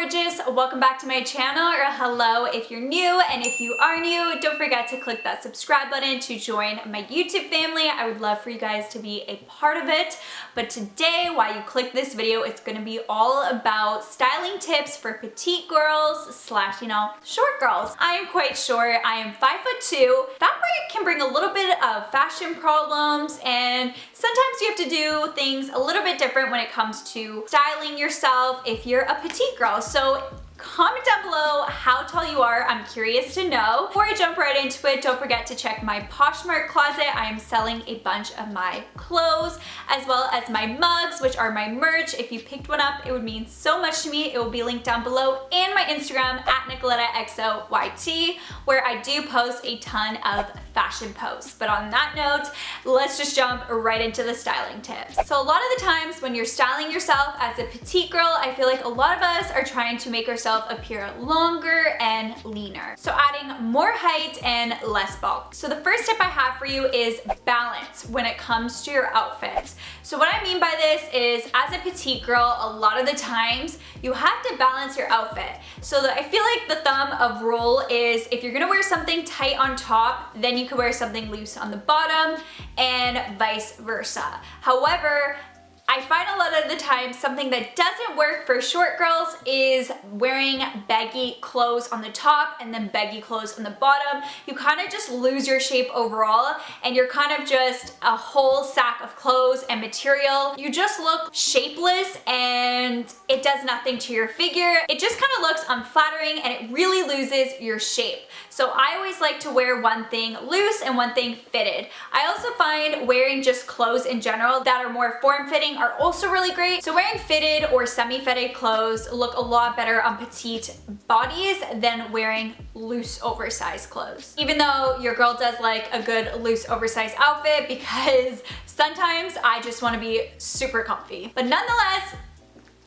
gorgeous, welcome back to my channel, or hello if you're new, and if you are new, don't forget to click that subscribe button to join my YouTube family. I would love for you guys to be a part of it. But today, while you click this video, it's going to be all about styling tips for petite girls slash, short girls. I am quite short. I am 5'2". Fabric can bring a little bit of fashion problems, and sometimes you have to do things a little bit different when it comes to styling yourself if you're a petite girl. So comment down below how tall you are. I'm curious to know. Before I jump right into it, don't forget to check my Poshmark closet. I am selling a bunch of my clothes as well as my mugs, which are my merch. If you picked one up, it would mean so much to me. It will be linked down below, and my Instagram at NicolettaXOYT, where I do post a ton of fashion posts. But on that note, let's just jump right into the styling tips. So a lot of the times when you're styling yourself as a petite girl, I feel like a lot of us are trying to make ourselves appear longer and leaner. So adding more height and less bulk. So the first tip I have for you is balance when it comes to your outfit. So what I mean by this is, as a petite girl, a lot of the times you have to balance your outfit. So I feel like the thumb of rule is, if you're gonna wear something tight on top, then you could wear something loose on the bottom, and vice versa. However, I find a lot of the time something that doesn't work for short girls is wearing baggy clothes on the top and then baggy clothes on the bottom. You kind of just lose your shape overall, and you're kind of just a whole sack of clothes and material. You just look shapeless, and it does nothing to your figure. It just kind of looks unflattering, and it really loses your shape. So I always like to wear one thing loose and one thing fitted. I also find wearing just clothes in general that are more form-fitting are also really great. So wearing fitted or semi-fitted clothes look a lot better on petite bodies than wearing loose oversized clothes. Even though your girl does like a good loose oversized outfit, because sometimes I just want to be super comfy. But nonetheless,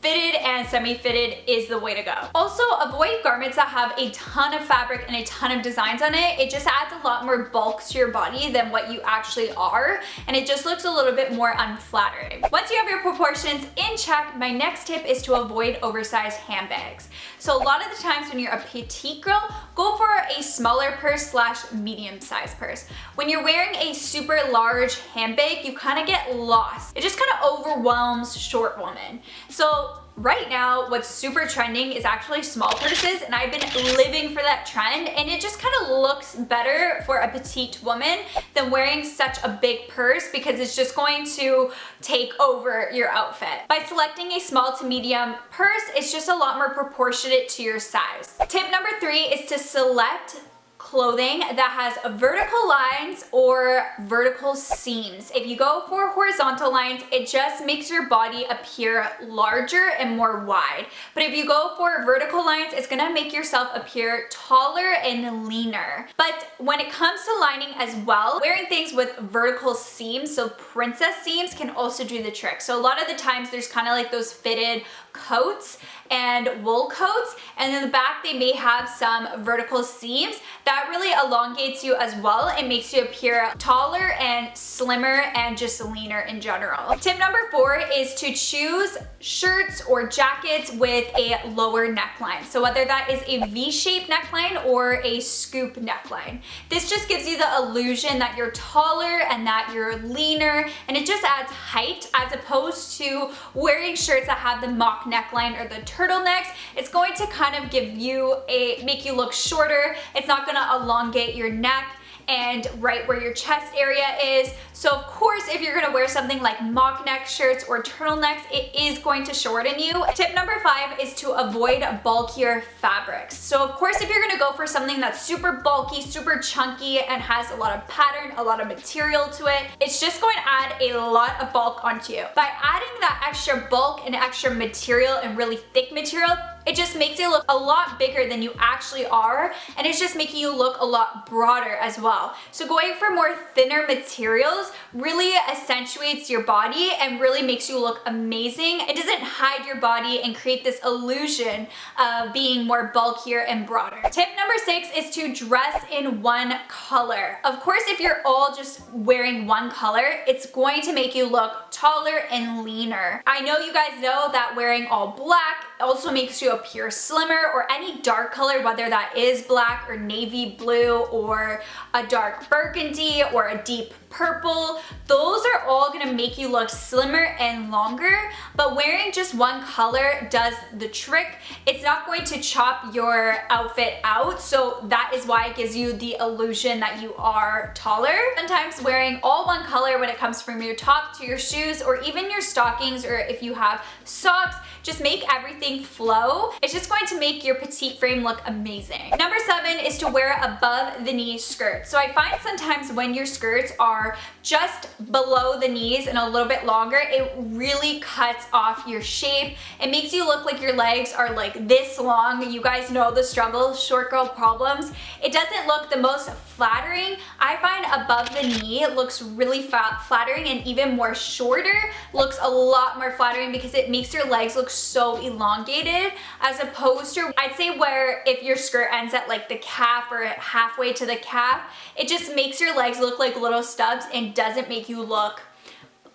fitted and semi-fitted is the way to go. Also, avoid garments that have a ton of fabric and a ton of designs on it. It just adds a lot more bulk to your body than what you actually are, and it just looks a little bit more unflattering. Once you have your proportions in check, my next tip is to avoid oversized handbags. So a lot of the times when you're a petite girl, go for a smaller purse slash medium-sized purse. When you're wearing a super large handbag, you kind of get lost. It just kind of overwhelms short women. So right now, what's super trending is actually small purses, and I've been living for that trend, and it just kind of looks better for a petite woman than wearing such a big purse, because it's just going to take over your outfit. By selecting a small to medium purse, it's just a lot more proportionate to your size. Tip number 3 is to select clothing that has vertical lines or vertical seams. If you go for horizontal lines, it just makes your body appear larger and more wide. But if you go for vertical lines, it's gonna make yourself appear taller and leaner. But when it comes to lining as well, wearing things with vertical seams, so princess seams, can also do the trick. So a lot of the times there's kind of like those fitted coats and wool coats, and in the back they may have some vertical seams. That really elongates you as well. It makes you appear taller and slimmer and just leaner in general. Tip number 4 is to choose shirts or jackets with a lower neckline. So whether that is a V-shaped neckline or a scoop neckline. This just gives you the illusion that you're taller and that you're leaner, and it just adds height, as opposed to wearing shirts that have the mock neckline or the turtlenecks. It's going to kind of make you look shorter. It's not going to elongate your neck and right where your chest area is. So of course, if you're gonna wear something like mock neck shirts or turtlenecks, it is going to shorten you. Tip number 5 is to avoid bulkier fabrics. So of course, if you're gonna go for something that's super bulky, super chunky, and has a lot of pattern, a lot of material to it, it's just going to add a lot of bulk onto you. By adding that extra bulk and extra material and really thick material, it just makes you look a lot bigger than you actually are, and it's just making you look a lot broader as well. So going for more thinner materials really accentuates your body and really makes you look amazing. It doesn't hide your body and create this illusion of being more bulkier and broader. Tip number 6 is to dress in one color. Of course, if you're all just wearing one color, it's going to make you look taller and leaner. I know you guys know that wearing all black also makes you appear slimmer, or any dark color, whether that is black or navy blue or a dark burgundy or a deep purple, those are all gonna make you look slimmer and longer. But wearing just one color does the trick. It's not going to chop your outfit out, so that is why it gives you the illusion that you are taller. Sometimes wearing all one color when it comes from your top to your shoes, or even your stockings, or if you have socks, just make everything flow. It's just going to make your petite frame look amazing. Number 7 is to wear above the knee skirts. So I find sometimes when your skirts are just below the knees and a little bit longer, it really cuts off your shape. It makes you look like your legs are like this long. You guys know the struggle, short girl problems. It doesn't look the most flattering. I find above the knee it looks really flattering, and even more shorter looks a lot more flattering because it makes your legs look so elongated, as opposed to, I'd say, where if your skirt ends at like the calf or halfway to the calf, it just makes your legs look like little stubs and doesn't make you look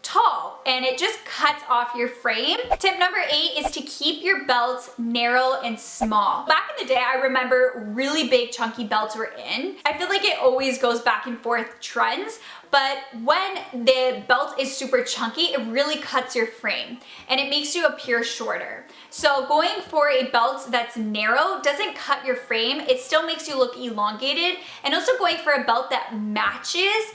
tall, and it just cuts off your frame. Tip number 8 is to keep your belts narrow and small. Back in the day, I remember really big chunky belts were in. I feel like it always goes back and forth trends, but when the belt is super chunky, it really cuts your frame and it makes you appear shorter. So going for a belt that's narrow doesn't cut your frame, it still makes you look elongated, and also going for a belt that matches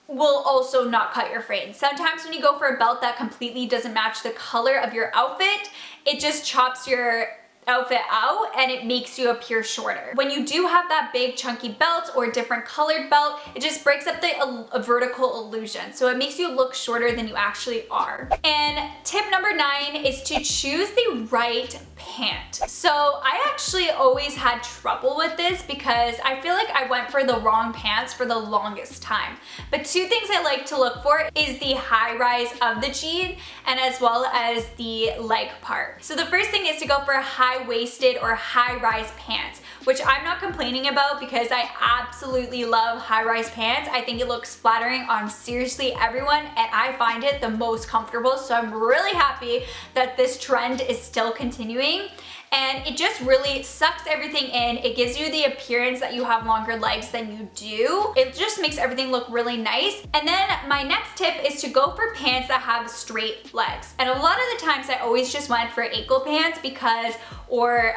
will also not cut your frame. Sometimes when you go for a belt that completely doesn't match the color of your outfit, it just chops your outfit out and it makes you appear shorter. When you do have that big chunky belt or different colored belt, it just breaks up the vertical illusion. So it makes you look shorter than you actually are. And tip number 9 is to choose the right pant. So I actually always had trouble with this because I feel like I went for the wrong pants for the longest time. But 2 things I like to look for is the high rise of the jean, and as well as the leg part. So the first thing is to go for a high-waisted or high-rise pants, which I'm not complaining about because I absolutely love high-rise pants. I think it looks flattering on seriously everyone, and I find it the most comfortable. So I'm really happy that this trend is still continuing. And it just really sucks everything in. It gives you the appearance that you have longer legs than you do. It just makes everything look really nice. And then my next tip is to go for pants that have straight legs. And a lot of the times I always just went for ankle pants because, or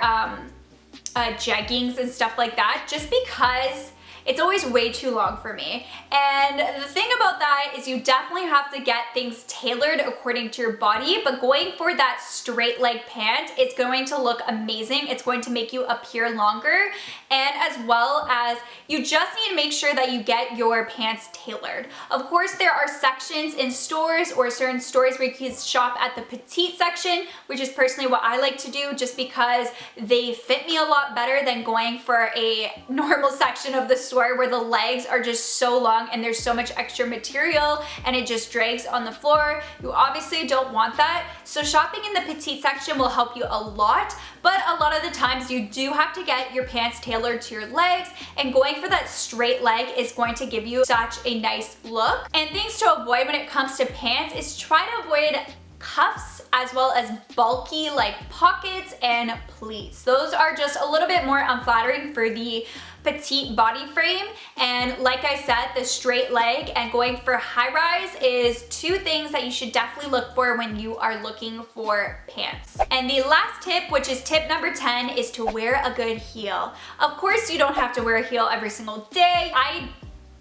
jeggings and stuff like that, just because it's always way too long for me. And the thing about that is you definitely have to get things tailored according to your body, but going for that straight leg pant, it's going to look amazing. It's going to make you appear longer, and as well as you just need to make sure that you get your pants tailored. Of course, there are sections in stores or certain stores where you can shop at the petite section, which is personally what I like to do just because they fit me a lot better than going for a normal section of the store where the legs are just so long and there's so much extra material and it just drags on the floor. You obviously don't want that. So shopping in the petite section will help you a lot, but a lot of the times you do have to get your pants tailored to your legs, and going for that straight leg is going to give you such a nice look. And things to avoid when it comes to pants is try to avoid cuffs, as well as bulky like pockets and pleats. Those are just a little bit more unflattering for the petite body frame. And like I said, the straight leg and going for high rise is 2 things that you should definitely look for when you are looking for pants. And the last tip, which is tip number 10, is to wear a good heel. Of course, you don't have to wear a heel every single day. I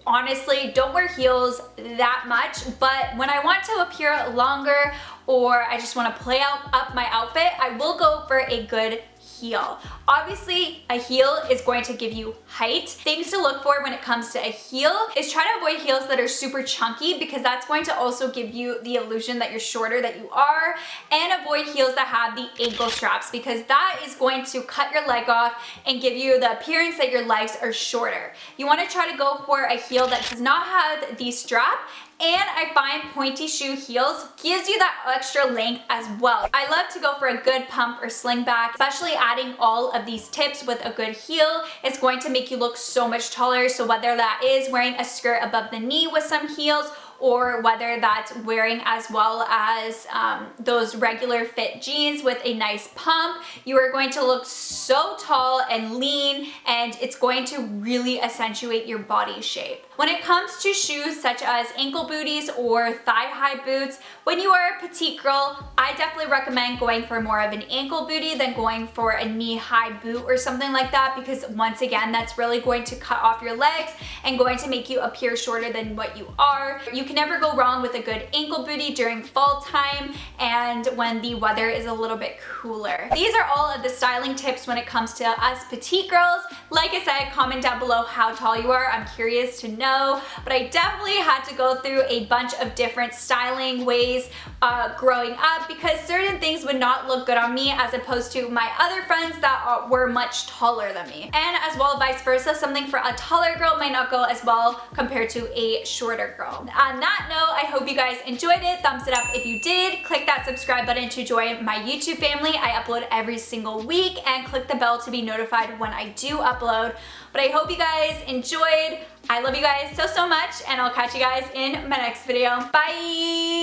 honestly don't wear heels that much, but when I want to appear longer or I just want to play up my outfit, I will go for a good heel. Obviously, a heel is going to give you height. Things to look for when it comes to a heel is try to avoid heels that are super chunky, because that's going to also give you the illusion that you're shorter than you are, and avoid heels that have the ankle straps, because that is going to cut your leg off and give you the appearance that your legs are shorter. You want to try to go for a heel that does not have the strap. And I find pointy shoe heels gives you that extra length as well. I love to go for a good pump or sling back, especially adding all of these tips with a good heel. It's going to make you look so much taller. So whether that is wearing a skirt above the knee with some heels, or whether that's wearing as well as those regular fit jeans with a nice pump, you are going to look so tall and lean, and it's going to really accentuate your body shape. When it comes to shoes such as ankle booties or thigh-high boots, when you are a petite girl, I definitely recommend going for more of an ankle booty than going for a knee-high boot or something like that, because once again, that's really going to cut off your legs and going to make you appear shorter than what you are. You can never go wrong with a good ankle booty during fall time and when the weather is a little bit cooler. These are all of the styling tips when it comes to us petite girls. Like I said, comment down below how tall you are. I'm curious to know, but I definitely had to go through a bunch of different styling ways growing up, because certain things would not look good on me as opposed to my other friends that were much taller than me. And as well, vice versa, something for a taller girl might not go as well compared to a shorter girl. On that note, I hope you guys enjoyed it. Thumbs it up if you did. Click that subscribe button to join my YouTube family. I upload every single week, and click the bell to be notified when I do upload. But I hope you guys enjoyed. I love you guys so much, and I'll catch you guys in my next video. Bye!